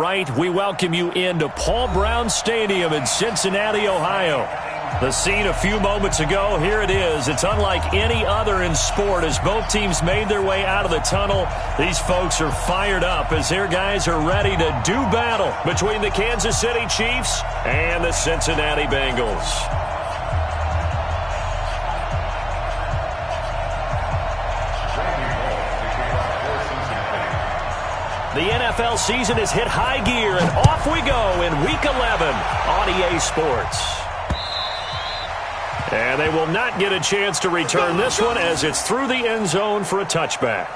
Right, we welcome you into Paul Brown Stadium in Cincinnati, Ohio. The scene a few moments ago, here it is. It's unlike any other in sport as both teams made their way out of the tunnel. These folks are fired up as their guys are ready to do battle between the Kansas City Chiefs and the Cincinnati Bengals. The NFL season has hit high gear, and off we go in Week 11 on EA Sports. And they will not get a chance to return this one as it's through the end zone for a touchback.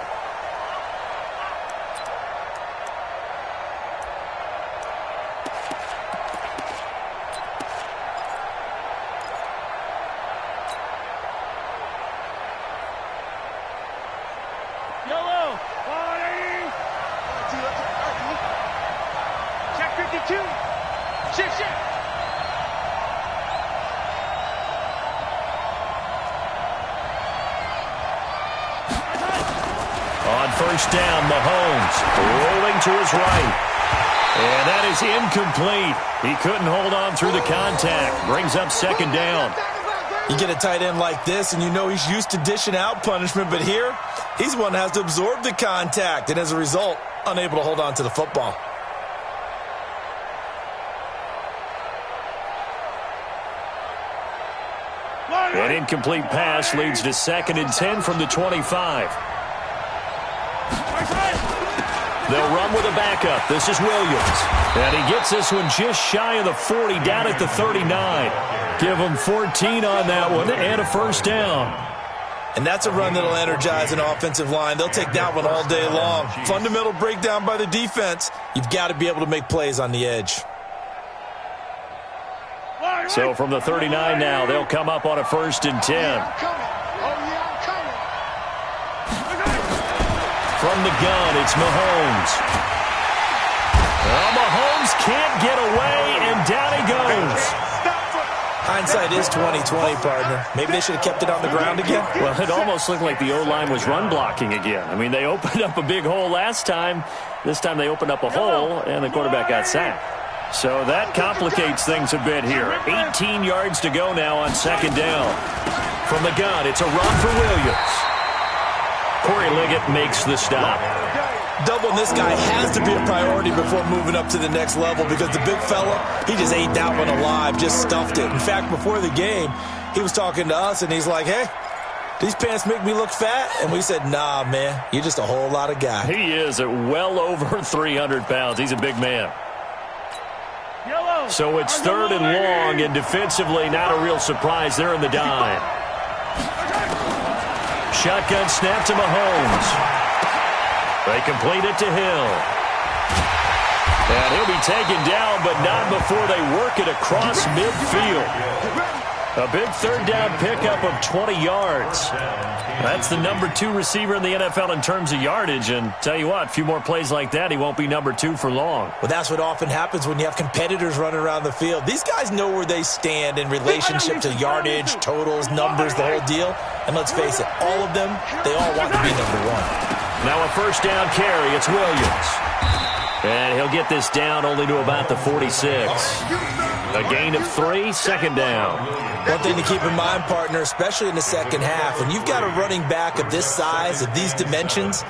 On first down, Mahomes rolling to his right. And that is incomplete. He couldn't hold on through the contact. Brings up second down. You get a tight end like this, and you know he's used to dishing out punishment, but here, he's the one that has to absorb the contact, and as a result, unable to hold on to the football. An incomplete pass leads to 2nd and 10 from the 25. They'll run with a backup. This is Williams. And he gets this one just shy of the 40, down at the 39. Give him 14 on that one and a first down. And that's a run that'll energize an offensive line. They'll take that one all day long. Fundamental breakdown by the defense. You've got to be able to make plays on the edge. So from the 39 now, they'll come up on a 1st and 10. From the gun, it's Mahomes. Well, Mahomes can't get away, and down he goes. Hindsight is 20/20, partner. Maybe they should have kept it on the ground again. Well, it almost looked like the O-line was run blocking again. I mean, they opened up a big hole last time. This time they opened up a hole, and the quarterback got sacked. So that complicates things a bit here. 18 yards to go now on 2nd down. From the gun, it's a run for Williams. Corey Liggett makes the stop. Doubling this guy has to be a priority before moving up to the next level because the big fella, he just ate that one alive, just stuffed it. In fact, before the game, he was talking to us, and he's like, hey, these pants make me look fat? And we said, nah, man, you're just a whole lot of guy. He is at well over 300 pounds. He's a big man. So it's 3rd and long, and defensively, not a real surprise. They're in the dime. Shotgun snap to Mahomes. They complete it to Hill. And he'll be taken down, but not before they work it across midfield. A big 3rd down pickup of 20 yards. That's the number 2 receiver in the NFL in terms of yardage. And tell you what, a few more plays like that, he won't be number 2 for long. Well, that's what often happens when you have competitors running around the field. These guys know where they stand in relationship to yardage, totals, numbers, the whole deal. And let's face it, all of them, they all want to be number 1. Now a 1st down carry. It's Williams. And he'll get this down only to about the 46. A gain of 3, 2nd down. One thing to keep in mind, partner, especially in the second half, when you've got a running back of this size, of these dimensions,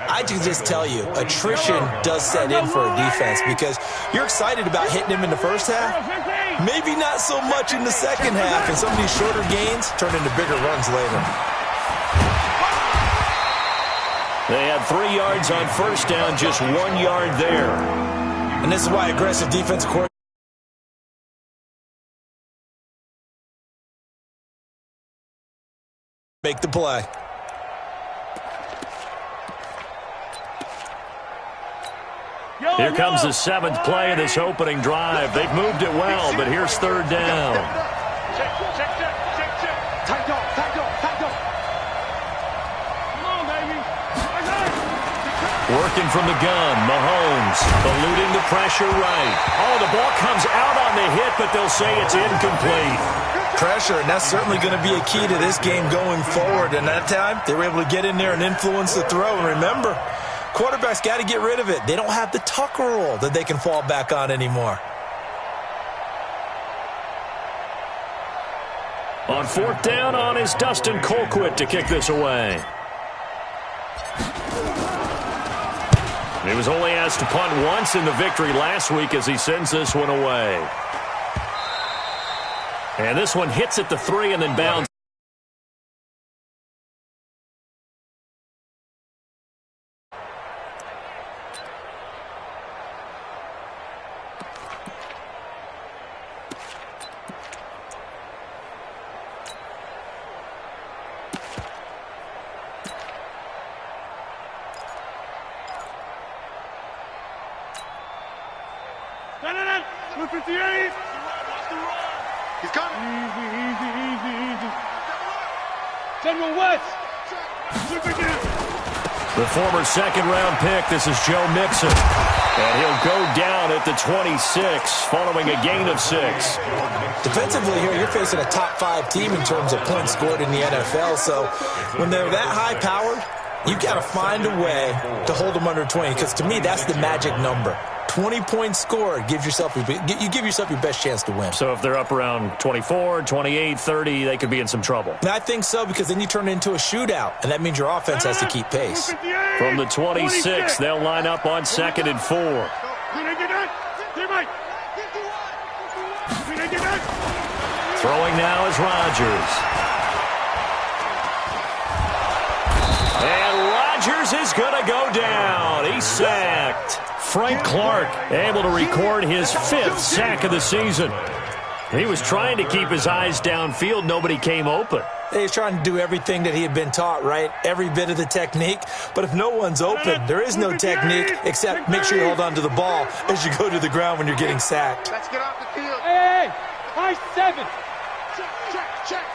I can just tell you, attrition does set in for a defense because you're excited about hitting him in the first half, maybe not so much in the second half, and some of these shorter gains turn into bigger runs later. They had 3 yards on 1st down, just 1 yard there. And this is why aggressive defense coordinators make the play. Here comes the 7th play of this opening drive. They've moved it well, but here's 3rd down. Working from the gun, Mahomes eluding the pressure right. Oh, the ball comes out on the hit, but they'll say it's incomplete. Pressure, and that's certainly going to be a key to this game going forward. And that time, they were able to get in there and influence the throw. And remember, Quarterback's got to get rid of it. They don't have the Tucker rule that they can fall back on anymore. On fourth down, on is Dustin Colquitt to kick this away. He was only asked to punt once in the victory last week as he sends this one away. And this one hits at the 3 and then bounds. He's coming. Easy. General West. The former second-round pick, this is Joe Mixon. And he'll go down at the 26 following a gain of 6. Defensively here, you're facing a top-5 team in terms of points scored in the NFL. So when they're that high-powered, you've got to find a way to hold them under 20. Because to me, that's the magic number. 20 points scored, you give yourself your best chance to win. So if they're up around 24, 28, 30, they could be in some trouble. And I think so, because then you turn it into a shootout, and that means your offense has to keep pace. From the 26, they'll line up on 2nd and 4. Throwing now is Rodgers. And Rodgers is going to go down. He's sacked. Frank Clark able to record his 5th sack of the season. He was trying to keep his eyes downfield. Nobody came open. He's trying to do everything that he had been taught, right? Every bit of the technique. But if no one's open, there is no technique except make sure you hold on to the ball as you go to the ground when you're getting sacked. Let's get off the field. Hey, high 7. Check.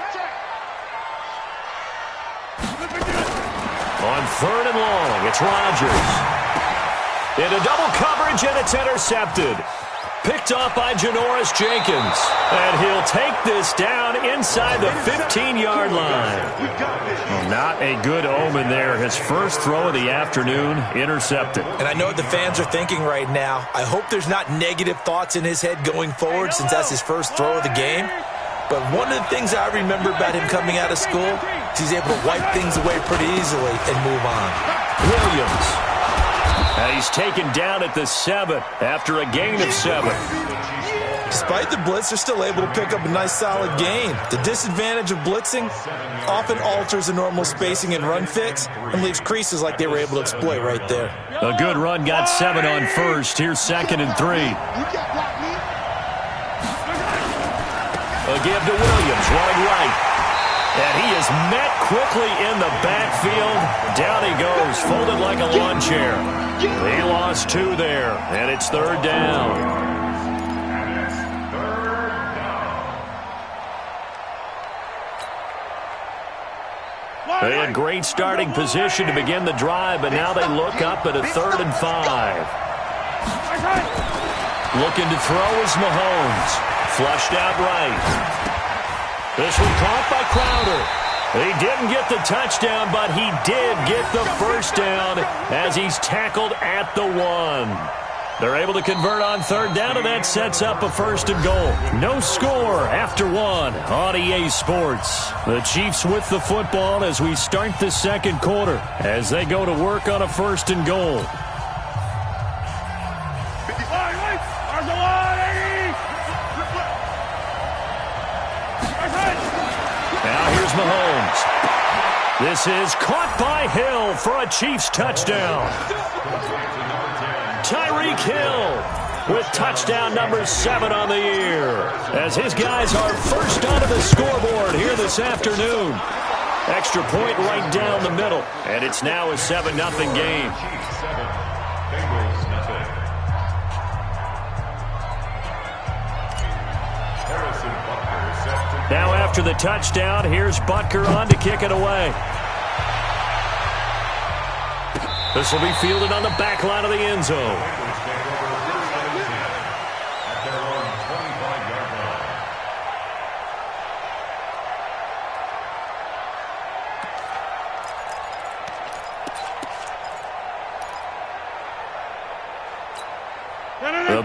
On 3rd and long, it's Rodgers. Into double coverage, and it's intercepted. Picked off by Janoris Jenkins. And he'll take this down inside the 15-yard line. Well, not a good omen there. His first throw of the afternoon, intercepted. And I know what the fans are thinking right now. I hope there's not negative thoughts in his head going forward since that's his first throw of the game. But one of the things I remember about him coming out of school is he's able to wipe things away pretty easily and move on. Williams. He's taken down at the 7 after a gain of 7. Despite the blitz, they're still able to pick up a nice solid gain. The disadvantage of blitzing often alters the normal spacing and run fits and leaves creases like they were able to exploit right there. A good run, got 7 on first. Here's 2nd and 3. A give to Williams, running right. And he is met quickly in the backfield. Down he goes, folded like a lawn chair. He lost 2 there, and it's 3rd down. They had great starting position to begin the drive, but now they look up at a 3rd and 5. Looking to throw is Mahomes. Flushed out right. This one caught by Crowder. He didn't get the touchdown, but he did get the first down as he's tackled at the 1. They're able to convert on 3rd down, and that sets up a 1st and goal. No score after 1 on EA Sports. The Chiefs with the football as we start the 2nd quarter as they go to work on a 1st and goal. Now here's Mahomes. This is caught by Hill for a Chiefs touchdown. Tyreek Hill with touchdown number 7 on the year as his guys are first onto the scoreboard here this afternoon. Extra point right down the middle, and it's now a 7-0 game. Now after the touchdown, here's Butker on to kick it away. This will be fielded on the back line of the end zone.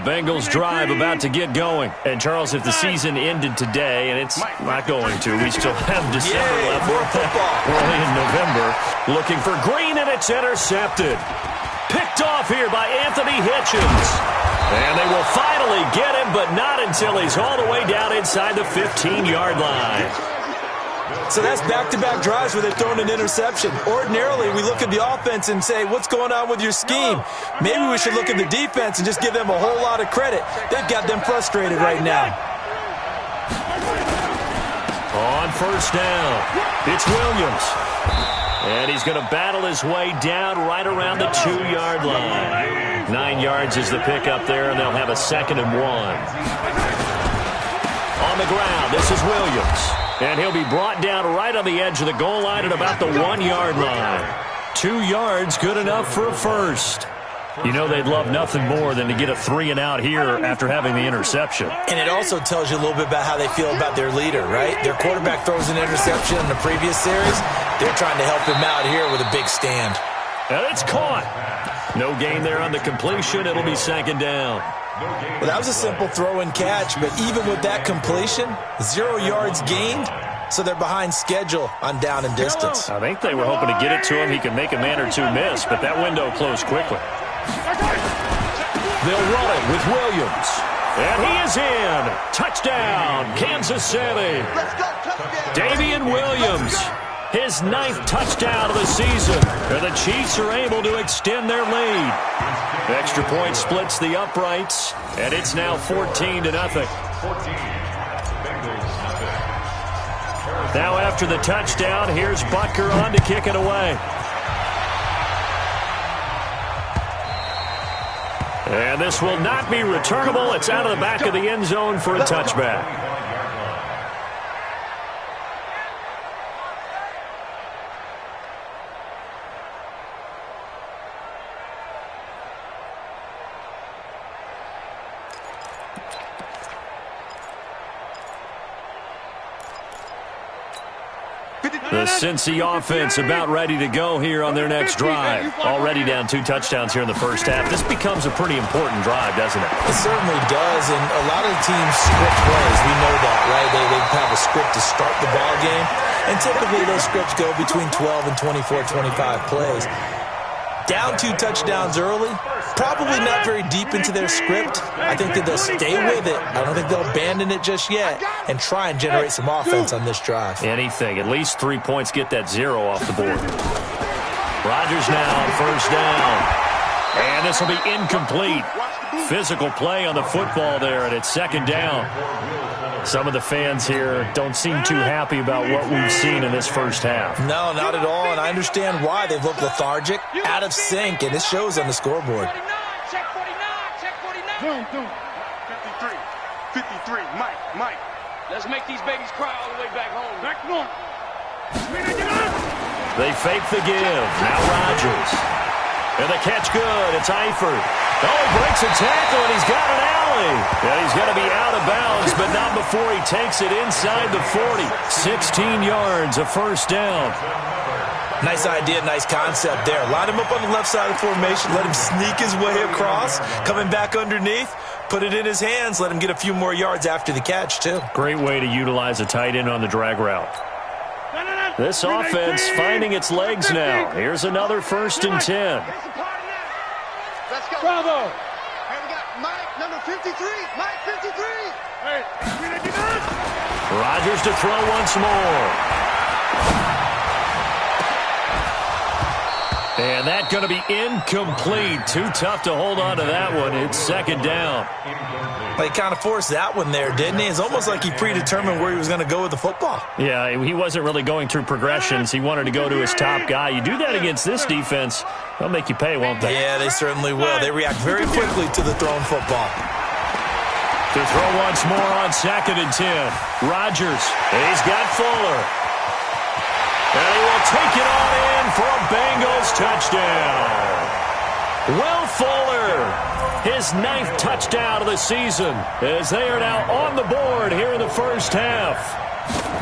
Bengals drive about to get going. And, Charles, if the season ended today, and it's not going to, we still have December left. More football. Early in November. Looking for Green, and it's intercepted. Picked off here by Anthony Hitchens. And they will finally get him, but not until he's all the way down inside the 15-yard line. So that's back-to-back drives where they're throwing an interception. Ordinarily, we look at the offense and say, what's going on with your scheme? Maybe we should look at the defense and just give them a whole lot of credit. They've got them frustrated right now. On first down, it's Williams. And he's going to battle his way down right around the 2-yard line. 9 yards is the pickup there, and they'll have a 2nd and 1. On the ground, this is Williams. And he'll be brought down right on the edge of the goal line at about the 1-yard line. 2 yards, good enough for a first. You know they'd love nothing more than to get a 3-and-out here after having the interception. And it also tells you a little bit about how they feel about their leader, right? Their quarterback throws an interception in the previous series. They're trying to help him out here with a big stand. And it's caught. No gain there on the completion. It'll be 2nd down. Well, that was a simple throw and catch, but even with that completion, 0 yards gained, so they're behind schedule on down and distance. I think they were hoping to get it to him. He could make a man or two miss, but that window closed quickly. They'll run it with Williams. And he is in. Touchdown, Kansas City. Damian Williams, his 9th touchdown of the season. And the Chiefs are able to extend their lead. Extra point splits the uprights, and it's now 14-0. Now after the touchdown, here's Butker on to kick it away. And this will not be returnable. It's out of the back of the end zone for a touchback. The Cincy offense about ready to go here on their next drive. Already down 2 touchdowns here in the first half. This becomes a pretty important drive, doesn't it? It certainly does, and a lot of the teams script plays. We know that, right? They have a script to start the ball game, and typically those scripts go between 12 and 24, 25 plays. Down 2 touchdowns early, probably not very deep into their script. I think that they'll stay with it. I don't think they'll abandon it just yet and try and generate some offense on this drive. Anything. At least 3 points get that 0 off the board. Rodgers now on first down. And this will be incomplete. Physical play on the football there, and it's 2nd down. Some of the fans here don't seem too happy about what we've seen in this first half. No, not at all, and I understand why. They've looked lethargic, out of sync, and it shows on the scoreboard. Check 49. 53. Mike. Let's make these babies cry all the way back home. Back north. They fake the give. Now Rodgers. And the catch good. It's Eifert. Oh, he breaks a tackle, and he's got an alley. And he's going to be out of bounds, but not before he takes it inside the 40. 16 yards, a first down. Nice idea, nice concept there. Line him up on the left side of the formation, let him sneak his way across, coming back underneath, put it in his hands, let him get a few more yards after the catch, too. Great way to utilize a tight end on the drag route. This offense finding its legs now. Here's another 1st and 10. Let's go. Bravo. Hey, we got Mike, number 53. Mike, 53. Hey, Rodgers to throw once more. And that's going to be incomplete. Too tough to hold on to that one. It's 2nd down. He kind of forced that one there, didn't he? It's almost like he predetermined where he was going to go with the football. Yeah, he wasn't really going through progressions. He wanted to go to his top guy. You do that against this defense, they'll make you pay, won't they? Yeah, they certainly will. They react very quickly to the thrown football. To throw once more on 2nd and 10. Rodgers, he's got Fuller. And he will take it on in for a Bengals touchdown. Will Fuller, his 9th touchdown of the season, as they are now on the board here in the first half.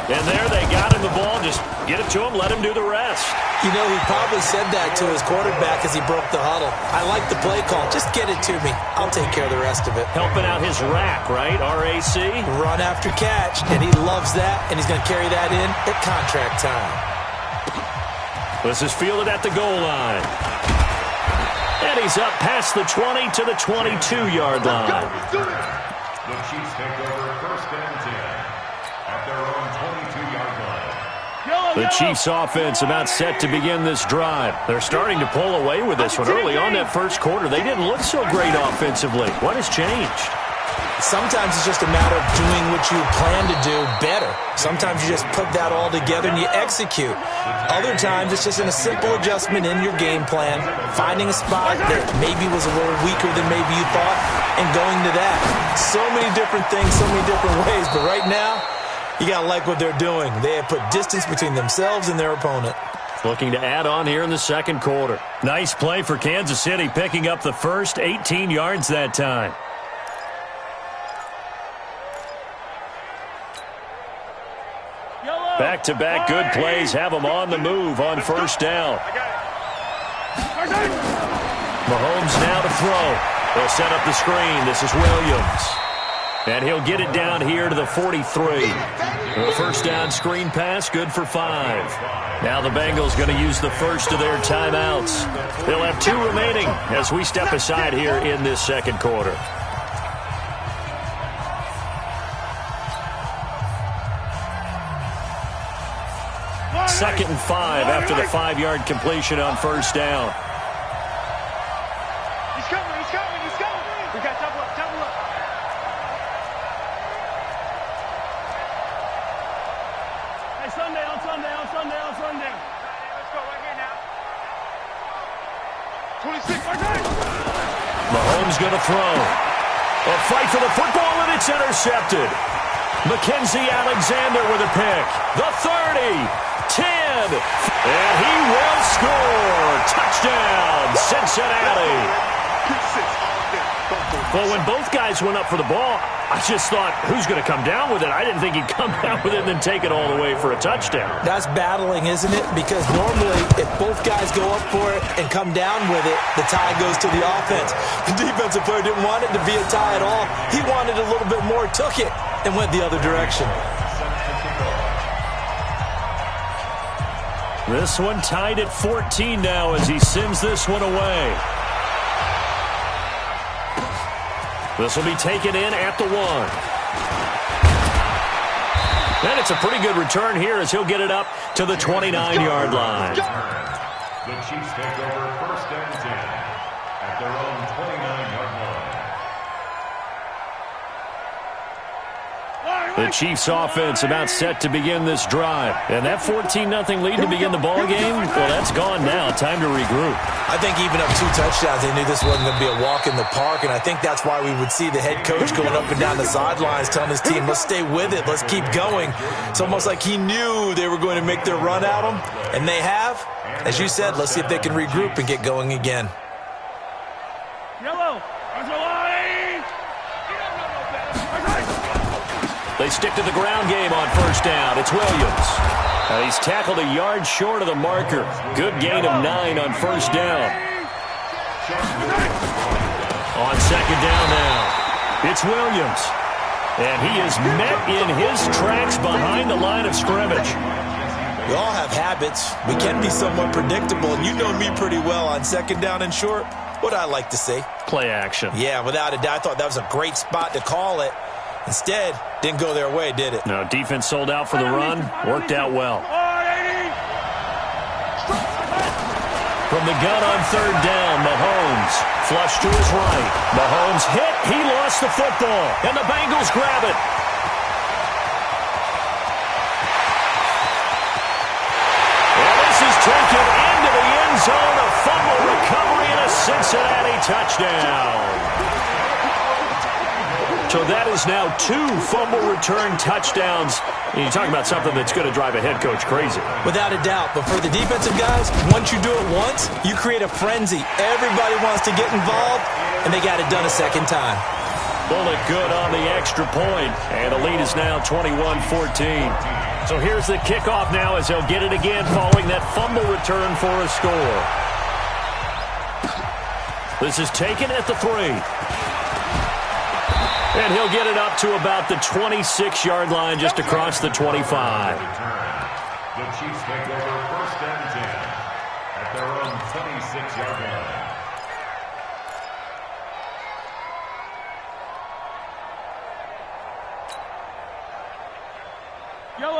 And there they got him the ball. Just get it to him, let him do the rest. You know, he probably said that to his quarterback as he broke the huddle. I like the play call. Just get it to me. I'll take care of the rest of it. Helping out his rack, right? RAC? Run after catch, and he loves that, and he's going to carry that in at contract time. This is fielded at the goal line. And he's up past the 20 to the 22-yard line. The Chiefs take over first and 10 at their own 22-yard line. The Chiefs offense about set to begin this drive. They're starting to pull away with this one. Early on that first quarter, they didn't look so great offensively. What has changed? Sometimes it's just a matter of doing what you plan to do better. Sometimes you just put that all together and you execute. Other times it's just a simple adjustment in your game plan, finding a spot that maybe was a little weaker than maybe you thought, and going to that. So many different things, so many different ways, but right now, you got to like what they're doing. They have put distance between themselves and their opponent. Looking to add on here in the second quarter. Nice play for Kansas City, picking up the first 18 yards that time. Back-to-back good plays have them on the move on first down. Mahomes now to throw. They'll set up the screen. This is Williams. And he'll get it down here to the 43. The first down screen pass, good for 5. Now the Bengals going to use the first of their timeouts. They'll have 2 remaining as we step aside here in this second quarter. Second and 5 after the 5-yard completion on first down. He's coming, he's coming, he's coming. We got double up, double up. Hey, Sunday, on Sunday, on Sunday, on Sunday. Let's go right here now. 26, right there. Mahomes going to throw. A fight for the football, and it's intercepted. Mackenzie Alexander with a pick. The 30. 10, and he will score. Touchdown, Cincinnati. Well, when both guys went up for the ball, I just thought, who's going to come down with it? I didn't think he'd come down with it and then take it all the way for a touchdown. That's battling, isn't it? Because normally, if both guys go up for it and come down with it, the tie goes to the offense. The defensive player didn't want it to be a tie at all. He wanted a little bit more, took it, and went the other direction. This one tied at 14 now as he sends this one away. This will be taken in at the 1. And it's a pretty good return here as he'll get it up to the 29-yard line. The Chiefs take over first and 10 at their own 29-yard line. The Chiefs offense about set to begin this drive. And that 14-0 lead to begin the ball game, well, that's gone now. Time to regroup. I think even up 2 touchdowns, they knew this wasn't going to be a walk in the park, and I think that's why we would see the head coach going up and down the sidelines telling his team, let's stay with it, let's keep going. It's almost like he knew they were going to make their run at him, and they have. As you said, let's see if they can regroup and get going again. Yellow. They stick to the ground game on first down. It's Williams. He's tackled a yard short of the marker. Good gain of 9 on first down. On second down now, it's Williams. And he is met in his tracks behind the line of scrimmage. We all have habits. We can be somewhat predictable, and you know me pretty well on second down and short. What I like to say? Play action. Yeah, without a doubt. I thought that was a great spot to call it. Instead, didn't go their way, did it? No, defense sold out for the run. Worked out well. From the gun on third down, Mahomes. Flush to his right. Mahomes hit. He lost the football. And the Bengals grab it. And this is taken into the end zone. A fumble recovery and a Cincinnati touchdown. So that is now 2 fumble return touchdowns. And you talk about something that's going to drive a head coach crazy. Without a doubt. But for the defensive guys, once you do it once, you create a frenzy. Everybody wants to get involved, and they got it done a second time. Bullet good on the extra point. And the lead is now 21-14. So here's the kickoff now as they'll get it again following that fumble return for a score. This is taken at the 3. And he'll get it up to about the 26-yard line just across the 25. The Chiefs take over 1st and 10 at their own 26-yard line.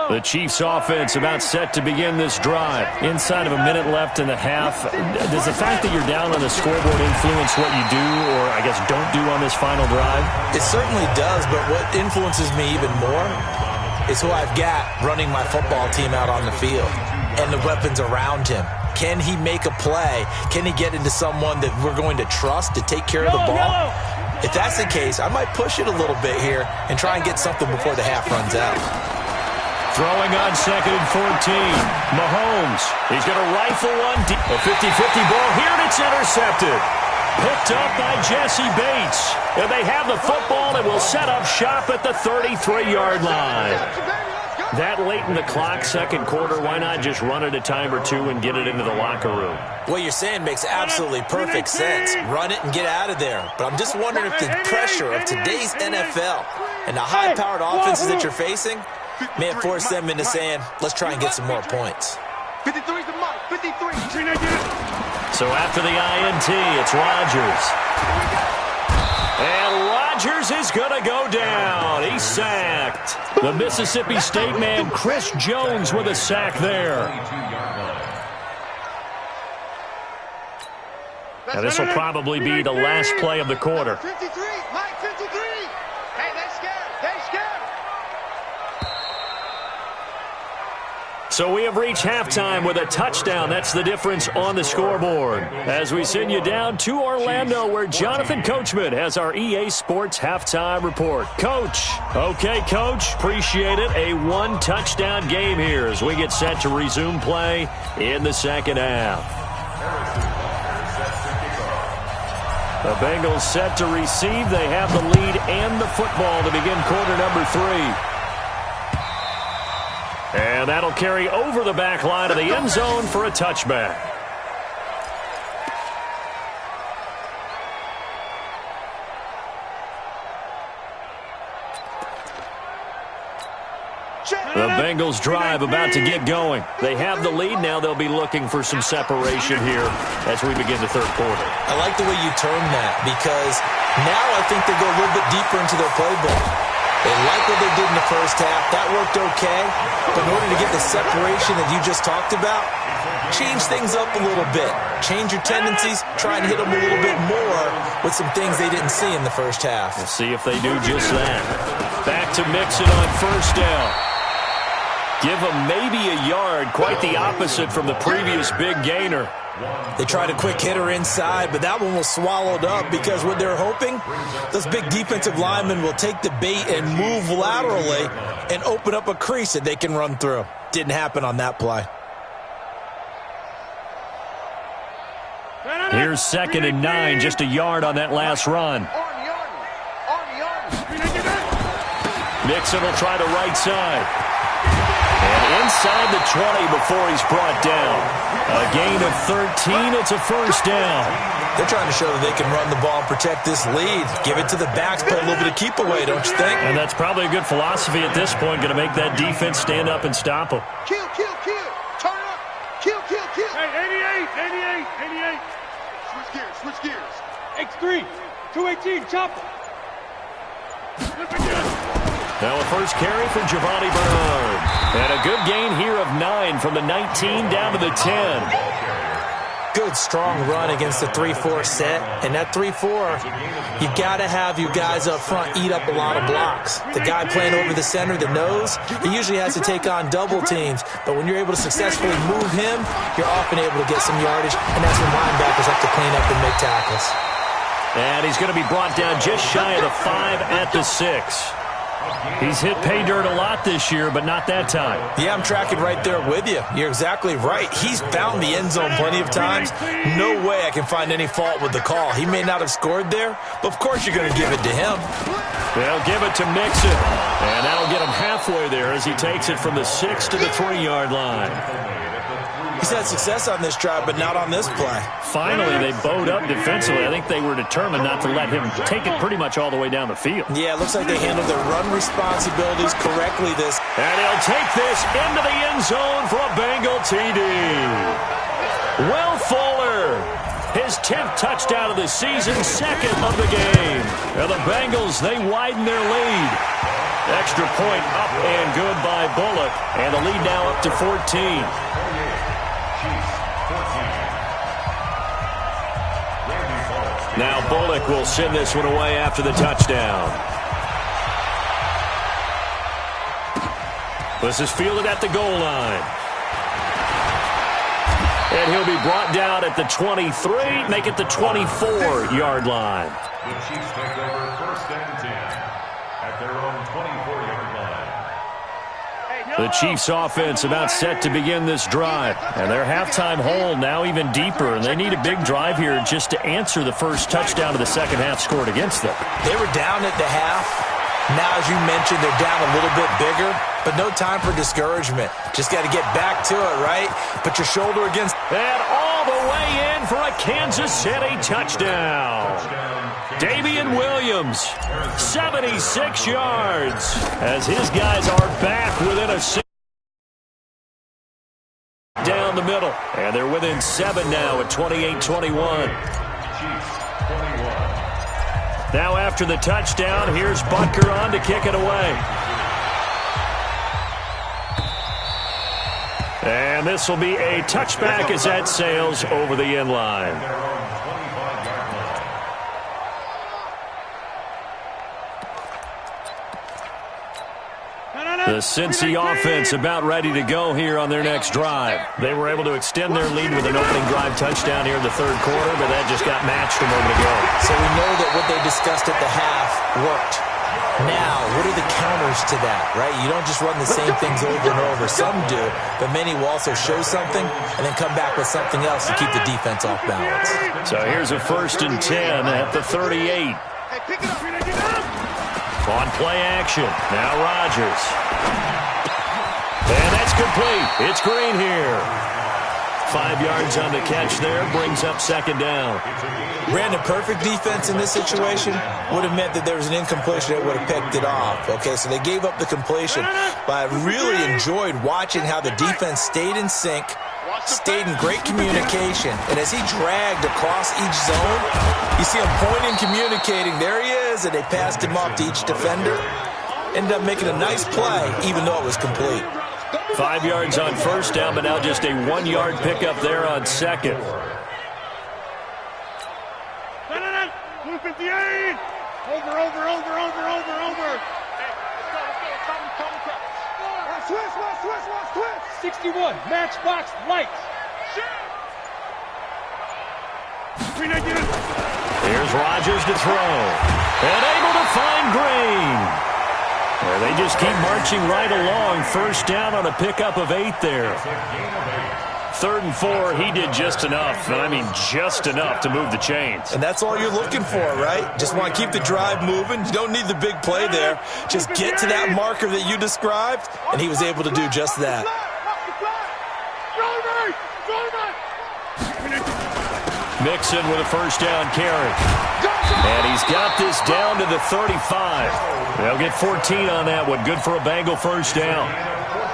The Chiefs offense about set to begin this drive. Inside of a minute left in the half. Does the fact that you're down on the scoreboard influence what you do or, I guess, don't do on this final drive? It certainly does, but what influences me even more is who I've got running my football team out on the field and the weapons around him. Can he make a play? Can he get into someone that we're going to trust to take care of the ball? If that's the case, I might push it a little bit here and try and get something before the half runs out. Throwing on 2nd and 14. Mahomes. He's going to rifle one deep. A 50-50 ball here, and it's intercepted. Picked up by Jesse Bates. And they have the football and will set up shop at the 33-yard line. That late in the clock, second quarter, why not just run it a time or two and get it into the locker room? What you're saying makes absolutely perfect sense. Run it and get out of there. But I'm just wondering if the pressure of today's NFL and the high-powered offenses that you're facing may have forced them into saying, let's try and get some more points. 53 is the mark. 53. So after the INT, it's Rodgers. And Rodgers is going to go down. He's sacked. The Mississippi State man, Chris Jones, with a sack there. Now this will probably be the last play of the quarter. 53. Mike, 53. Hey, they're scared. They're scared. So we have reached halftime with a touchdown. That's the difference on the scoreboard. As we send you down to Orlando, where Jonathan Coachman has our EA Sports halftime report. Coach. Okay, Coach. Appreciate it. A one-touchdown game here as we get set to resume play in the second half. The Bengals set to receive. They have the lead and the football to begin quarter number 3. And that'll carry over the back line of the end zone for a touchback. The Bengals drive about to get going. They have the lead. Now they'll be looking for some separation here as we begin the third quarter. I like the way you termed that because now I think they go a little bit deeper into their playbook. They like what they did in the first half. That worked okay. But in order to get the separation that you just talked about, change things up a little bit. Change your tendencies. Try and hit them a little bit more with some things they didn't see in the first half. We'll see if they do just that. Back to Mixon on first down. Give them maybe a yard. Quite the opposite from the previous big gainer. They tried a quick hitter inside, but that one was swallowed up because what they're hoping, those big defensive linemen will take the bait and move laterally and open up a crease that they can run through. Didn't happen on that play. Here's 2nd and 9, just a yard on that last run. Mixon will try the right side. And inside the 20 before he's brought down. A gain of 13, it's a first down. They're trying to show that they can run the ball and protect this lead. Give it to the backs, play a little bit of keep away, don't you think? And that's probably a good philosophy at this point, going to make that defense stand up and stop them. Kill, kill, kill. Turn up. Kill, kill, kill. Hey, 88. Switch gears. X3, 218, chopper. Now a first carry for Giovanni Bernard. And a good gain here of 9 from the 19 down to the 10. Good, strong run against the 3-4 set. And that 3-4, you got to have you guys up front eat up a lot of blocks. The guy playing over the center, the nose, he usually has to take on double teams. But when you're able to successfully move him, you're often able to get some yardage. And that's when linebackers have to clean up and make tackles. And he's going to be brought down just shy of the 5 at the 6. He's hit pay dirt a lot this year, but not that time. Yeah, I'm tracking right there with you. You're exactly right. He's found the end zone plenty of times. No way I can find any fault with the call. He may not have scored there, but of course you're going to give it to him. They'll give it to Mixon. And that'll get him halfway there as he takes it from the 6 to the 3-yard line. He's had success on this drive, but not on this play. Finally, they bowed up defensively. I think they were determined not to let him take it pretty much all the way down the field. Yeah, it looks like they handled their run responsibilities correctly this. And he'll take this into the end zone for a Bengal TD. Will Fuller, his 10th touchdown of the season, 2nd of the game. And the Bengals, they widen their lead. Extra point up and good by Bullock. And the lead now up to 14. Now Bullock will send this one away after the touchdown. This is fielded at the goal line. And he'll be brought down at the 23, make it the 24-yard line. The Chiefs take over 1st and 10 at their own 24-yard line. The Chiefs offense about set to begin this drive. And their halftime hole now even deeper. And they need a big drive here just to answer the first touchdown of the second half scored against them. They were down at the half. Now, as you mentioned, they're down a little bit bigger. But no time for discouragement. Just got to get back to it, right? Put your shoulder against. And all the way in for a Kansas City touchdown. Damian Williams, 76 yards, as his guys are back within a 6 down the middle. And they're within 7 now at 28-21. Now after the touchdown, here's Butker on to kick it away. And this will be a touchback as that sails over the end line. The Cincy offense about ready to go here on their next drive. They were able to extend their lead with an opening drive touchdown here in the 3rd quarter, but that just got matched a moment ago. So we know that what they discussed at the half worked. Now, what are the counters to that, right? You don't just run the same things over and over. Some do, but many will also show something and then come back with something else to keep the defense off balance. So here's a 1st and 10 at the 38. On play action. Now Rodgers. And that's complete. It's Green here. 5 yards on the catch there. Brings up 2nd down. Brandon, perfect defense in this situation would have meant that there was an incompletion that would have picked it off. Okay, so they gave up the completion. But I really enjoyed watching how the defense stayed in sync, stayed in great communication. And as he dragged across each zone, you see him pointing, communicating. There he is, and they passed him off to each defender. Ended up making a nice play, even though it was complete. 5 yards on 1st down, but now just a 1-yard pickup there on 2nd. 258! Over. Switch. 61, matchbox lights. Here's Rodgers to throw. And able to find Green. Well, they just keep marching right along. 1st down on a pickup of 8 there. 3rd and 4, he did just enough, and I mean just enough to move the chains. And that's all you're looking for, right? Just want to keep the drive moving. You don't need the big play there. Just get to that marker that you described, and he was able to do just that. Mixon with a 1st down carry. And he's got this down to the 35. They'll get 14 on that one. Good for a Bengal 1st down.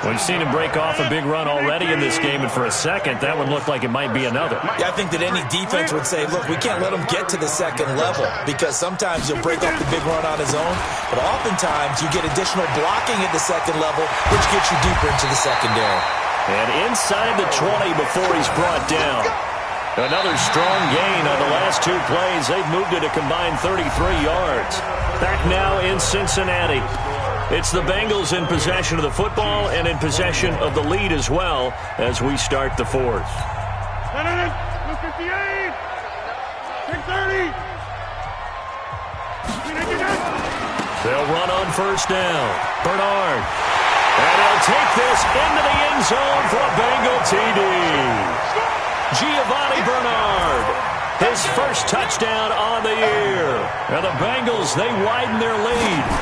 We've seen him break off a big run already in this game, and for a second, that one looked like it might be another. Yeah, I think that any defense would say, look, we can't let him get to the 2nd level, because sometimes he'll break off the big run on his own, but oftentimes you get additional blocking at the 2nd level, which gets you deeper into the secondary. And inside the 20 before he's brought down. Another strong gain on the last 2 plays. They've moved it a combined 33 yards. Back now in Cincinnati. It's the Bengals in possession of the football and in possession of the lead as well as we start the 4th. 258! 630! They'll run on 1st down. Bernard. And he'll take this into the end zone for a Bengal TD. Giovanni Bernard, his 1st touchdown on the year. And the Bengals, they widen their lead.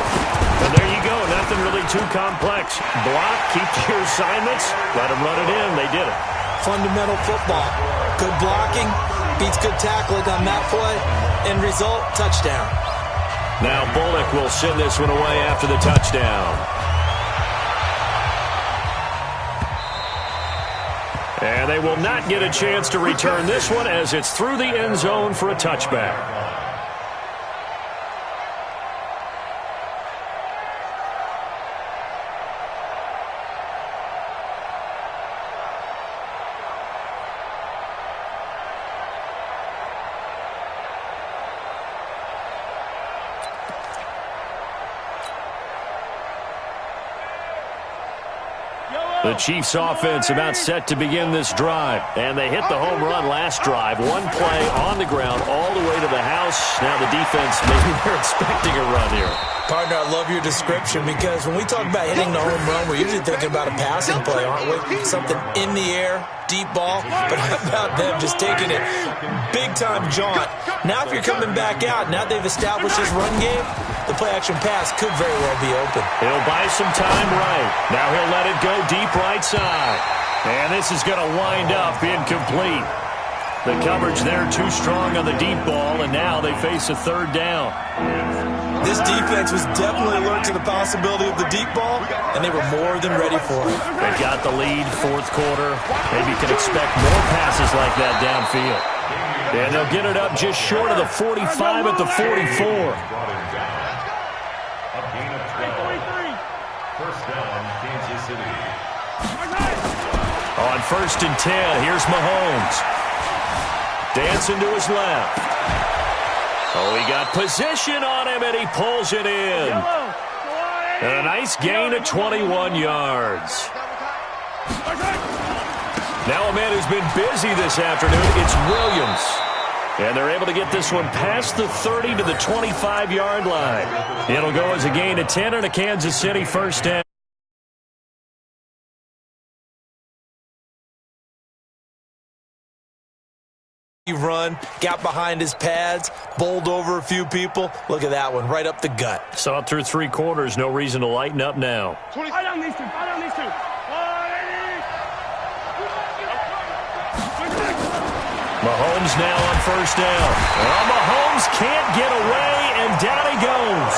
too complex. Block, keep to your assignments, let them run it in. They did it. Fundamental football. Good blocking, beats good tackling on that play. End result, touchdown. Now Bullock will send this one away after the touchdown. And they will not get a chance to return this one as it's through the end zone for a touchback. The Chiefs offense about set to begin this drive. And they hit the home run last drive. One play on the ground all the way to the house. Now the defense, maybe they're expecting a run here. Partner, I love your description because when we talk about hitting the home run, we're usually thinking about a passing play, aren't we? Something in the air, deep ball. But how about them just taking it big-time jaunt? Now if you're coming back out, now they've established this run game, the play-action pass could very well be open. He'll buy some time right. Now he'll let it go deep right side. And this is going to wind up incomplete. The coverage there too strong on the deep ball, and now they face a third down. This defense was definitely alert to the possibility of the deep ball, and they were more than ready for it. They got the lead, fourth quarter. Maybe you can expect more passes like that downfield. And they'll get it up just short of the 45 at the 44. First down, Kansas City. On 1st and 10, here's Mahomes. Dancing to his left. Oh, he got position on him, and he pulls it in. And a nice gain of 21 yards. Now a man who's been busy this afternoon, it's Williams. And they're able to get this one past the 30 to the 25-yard line. It'll go as a gain of 10 and a Kansas City first down. Run, got behind his pads, bowled over a few people. Look at that one, right up the gut. Saw it through three quarters, no reason to lighten up now. Mahomes now on first down. Well, Mahomes can't get away, and down he goes.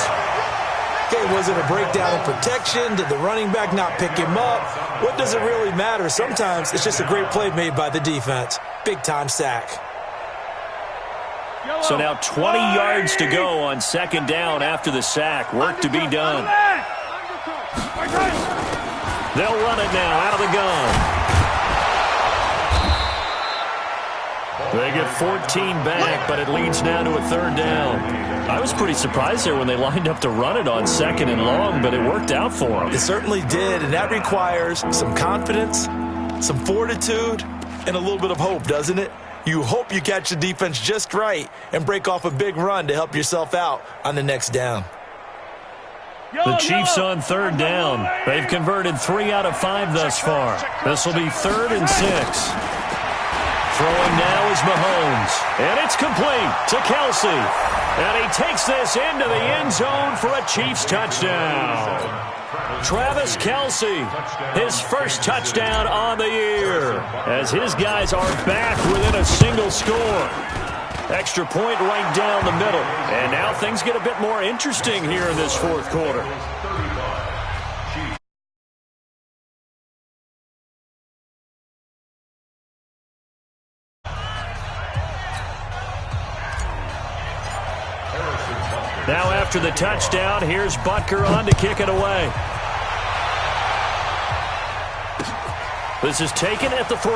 Okay, was it a breakdown in protection? Did the running back not pick him up? What does it really matter? Sometimes it's just a great play made by the defense. Big-time sack. So now 20 yards to go on second down after the sack. Work to be done. They'll run it now out of the gun. They get 14 back, but it leads now to a third down. I was pretty surprised there when they lined up to run it on second and long, but it worked out for them. It certainly did, and that requires some confidence, some fortitude, and a little bit of hope, doesn't it? You hope you catch the defense just right and break off a big run to help yourself out on the next down. The Chiefs on third down. They've converted 3 out of 5 thus far. This will be 3rd and 6. Throwing now is Mahomes. And it's complete to Kelsey. And he takes this into the end zone for a Chiefs touchdown. Travis Kelsey, his first touchdown on the year, as his guys are back within a single score. Extra point right down the middle. And now things get a bit more interesting here in this fourth quarter. Now after the touchdown, here's Butker on to kick it away. This is taken at the 3.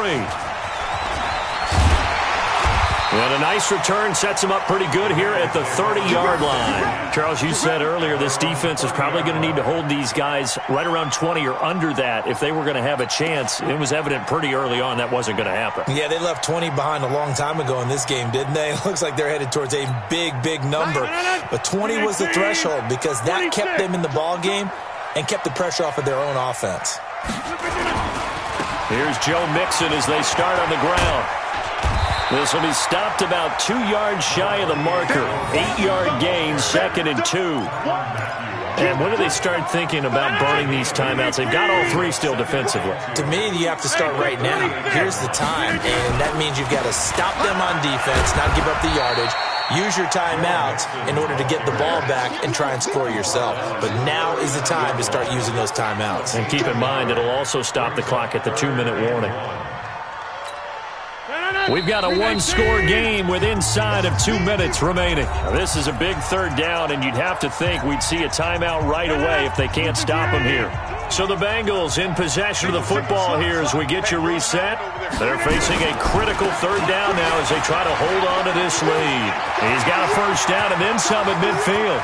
And a nice return sets him up pretty good here at the 30-yard line. Charles, you said earlier this defense is probably going to need to hold these guys right around 20 or under that if they were going to have a chance. It was evident pretty early on that wasn't going to happen. Yeah, they left 20 behind a long time ago in this game, didn't they? It looks like they're headed towards a big, big number. But 20 was the threshold because that kept them in the ball game and kept the pressure off of their own offense. Here's Joe Mixon as they start on the ground. This will be stopped about 2 yards shy of the marker. 8-yard gain, 2nd and 2. And when do they start thinking about burning these timeouts? They've got all three still defensively. To me, you have to start right now. Here's the time, and that means you've got to stop them on defense, not give up the yardage. Use your timeouts in order to get the ball back and try and score yourself. But now is the time to start using those timeouts. And keep in mind, it'll also stop the clock at the 2-minute warning. We've got a one-score game with inside of 2 minutes remaining. Now, this is a big third down, and you'd have to think we'd see a timeout right away if they can't stop them here. So the Bengals in possession of the football here as we get you reset. They're facing a critical third down now as they try to hold on to this lead. He's got a first down and then some at midfield.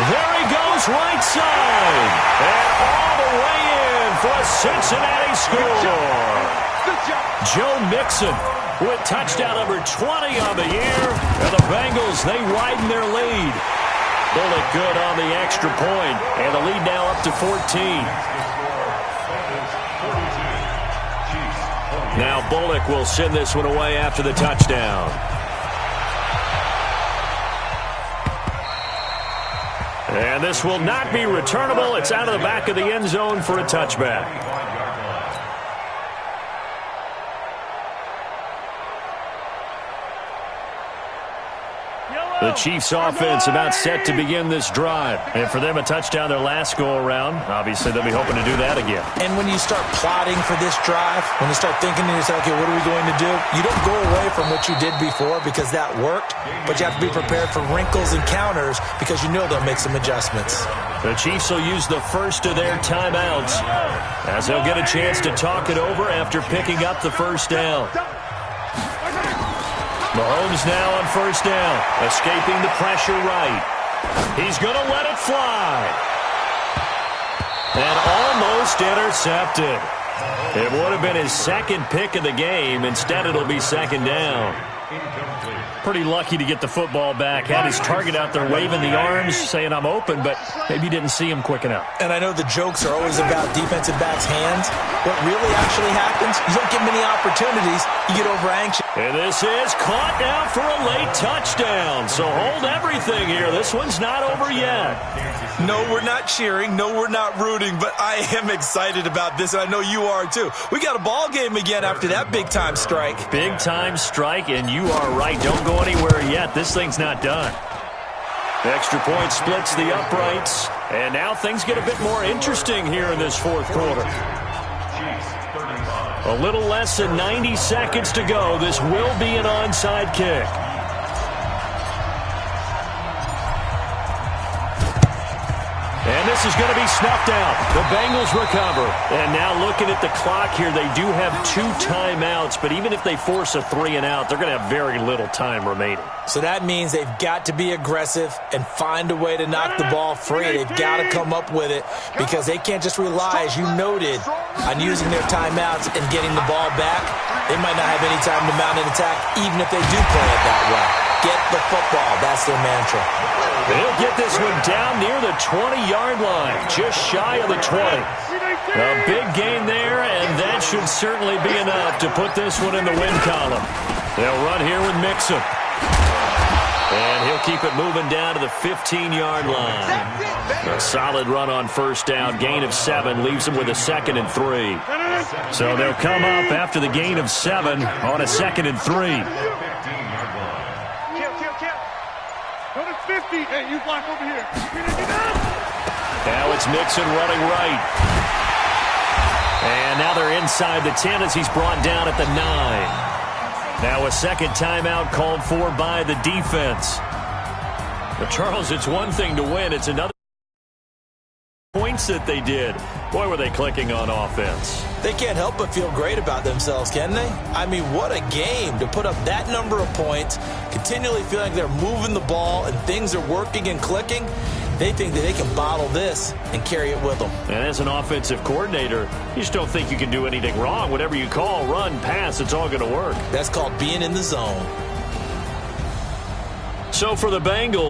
There he goes, right side. And all the way in for a Cincinnati score. Joe Mixon with touchdown number 20 on the year. And the Bengals, they widen their lead. Bullock good on the extra point, and the lead now up to 14. Now Bullock will send this one away after the touchdown. And this will not be returnable. It's out of the back of the end zone for a touchback. The Chiefs offense about set to begin this drive. And for them, a touchdown their last go-around. Obviously, they'll be hoping to do that again. And when you start plotting for this drive, when you start thinking to yourself, okay, what are we going to do? You don't go away from what you did before because that worked, but you have to be prepared for wrinkles and counters because you know they'll make some adjustments. The Chiefs will use the first of their timeouts as they'll get a chance to talk it over after picking up the first down. Mahomes now on first down, escaping the pressure right. He's going to let it fly. And almost intercepted. It would have been his second pick of the game. Instead, it'll be second down. Pretty lucky to get the football back. Had his target out there waving the arms, saying I'm open, but maybe didn't see him quick enough. And I know the jokes are always about defensive backs' hands. What really actually happens, you don't get many opportunities. You get over anxious. And this is caught now for a late touchdown. So hold everything here. This one's not over yet. No, we're not cheering. No, we're not rooting. But I am excited about this, and I know you are too. We got a ball game again after that big-time strike. Big-time strike, and you are right. Don't go anywhere yet. This thing's not done. The extra point splits the uprights. And now things get a bit more interesting here in this fourth quarter. A little less than 90 seconds to go. This will be an onside kick. And this is going to be snuffed out. The Bengals recover. And now looking at the clock here, they do have 2 timeouts. But even if they force a 3-and-out, they're going to have very little time remaining. So that means they've got to be aggressive and find a way to knock the ball free. They've got to come up with it because they can't just rely, as you noted, on using their timeouts and getting the ball back. They might not have any time to mount an attack, even if they do play it that way. Get the football. That's their mantra. They'll get this one down near the 20-yard line, just shy of the 20. A big gain there, and that should certainly be enough to put this one in the win column. They'll run here with Mixon. And he'll keep it moving down to the 15-yard line. A solid run on first down. Gain of 7 leaves them with a 2nd and 3. So they'll come up after the gain of 7 on a 2nd and 3. Hey, you block over here. Now it's Mixon running right. And now they're inside the 10 as he's brought down at the 9. Now a second timeout called for by the defense. But Charles, it's one thing to win. It's another points that they did. Boy, were they clicking on offense. They can't help but feel great about themselves, can they? I mean, what a game to put up that number of points, continually feeling like they're moving the ball and things are working and clicking. They think that they can bottle this and carry it with them. And as an offensive coordinator, you just don't think you can do anything wrong. Whatever you call, run, pass, it's all going to work. That's called being in the zone. So for the Bengals,